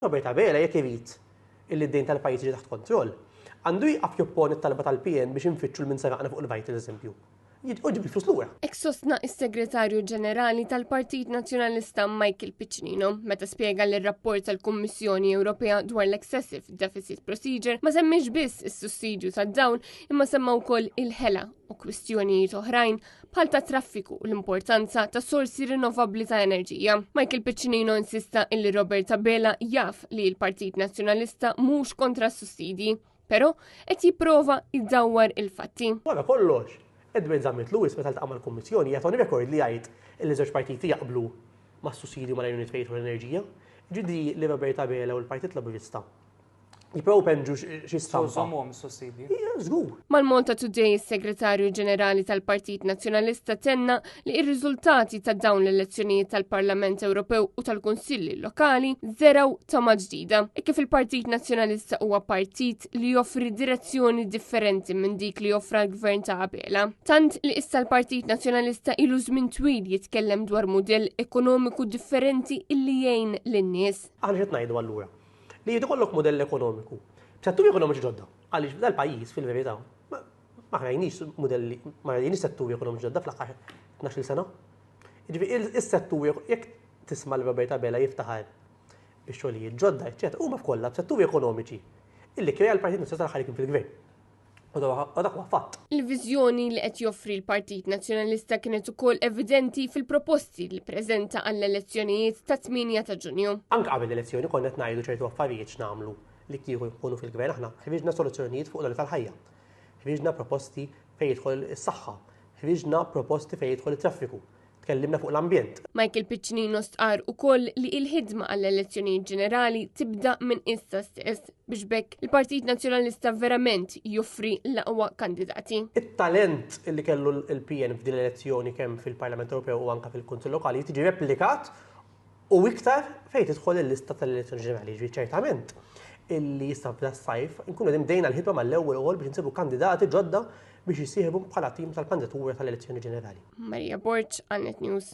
Robert Abela jekk irid illi d-dejn tal-pajjiż jiġi taħt kontroll, għandu jqaf jopponi t-talba tal-PN biex infittxu l-minsaraqna fuq il-vajt eżempju. Uġib il-flus lura. Ek sostna is-Segretarju Ġenerali tal-Partit Nazzjonalista Michael Piccinino meta spjega li r-rapport tal-Kummissjoni Ewropea dwar l-Excessive Deficit Procedure ma semmix biss is-sussidju tad-dawn imma semma wkoll il-ħela u kwistjonijiet oħrajn bħal ta' traffiku u l-importanza ta' sorsi rinnovabbli ta' enerġija. Michael Piccinino insista illi Robert Abela jaf li l-Partit Nazzjonalista mhux kontra s-sussidji, però qed jipprova iddawwar il-fatti. Wara kollox, Edwin Zammit Lewis meta ltaqma l-Kummissjoni jagħtoni rekord li jgħid li żewġ partiti jaqblu mas-sussidju mal-Unit Trade u l-Enerġija. Ġidi li Robert Abela u l-Partit Laburista jipprovu penġu xi stampa. Żommhom is-sussidji. Żgur. Mal-Malta Today is-Segretarju Ġenerali tal-Partit Nazzjonalista tenna li r-riżultati ta' dawn l-elezzjonijiet tal-Parlament Ewropew u tal-Kunsilli Lokali żeraw tama ġdida. Kif il-Partit Nazzjonalista huwa partit li joffri direzzjoni differenti minn dik li joffra l-Gvern ta' Abela. Tant li issa l-Partit Nazzjonalista ilu żmien twil jitkellem dwar mudell ekonomiku differenti illi jgħin lin-nies. Aħna xed ngħidu allura li jkollok modell ekonomiku. Setturi ekonomiċi ġodda, għaliex dal-pajjiż fil-verità ma rajniex modelli, ma rajniex setturi ekonomiċi ġodda fl-aħħar 12 sena. Jiġifieri is-setturi jekk tisma' l Robert Abela jiftaħar bix-xogħlijiet ġodda, eċċetera, huma f'kollha setturi ekonomiċi illi krea l-Partit Nazzjonalista ħalli kien fil-Gvern. U dak huwa fatt. Il-viżjoni li qed joffri l-Partit Nazzjonalista kienet ukoll evidenti fil-proposti li preżenta għall-elezzjonijiet ta' 8 ta' Ġunju. Anke qabel l-elezzjoni konna qed ngħidu ċertu affarijiet x'nagħmlu li kieku jkunu fil-Gvern aħna ħriġna soluzzjonijiet fuq l tal-ħajja. Ħriġna proposti fejn jidħol is-saħħa, ħriġna proposti fejn jidħol it-traffiku. Tkellimna fuq l-ambjent. Michael Piccinino stqar ukoll li l-ħidma għall-elezzjonijiet ġenerali tibda minn issa stess biex bekk il-Partit Nazzjonalista verament joffri l-aqwa kandidati. It-talent li kellu l-PN f'din l-elezzjoni kemm fil-Parlament Ewropew u anke fil-Kunsill Lokali tiġi replikat u iktar fejn tidħol il-lista tal-elezzjoni ġenerali. Ċertament illi jista' f'das-sajf nkunu qegħdin bdejna l-ħidma mal-ewwel ukoll biex insibu kandidati ġodda biex jissieħbu bħala tim tal-kandidatura tal-elezzjoni ġenerali. Marija Borċ, Annet News.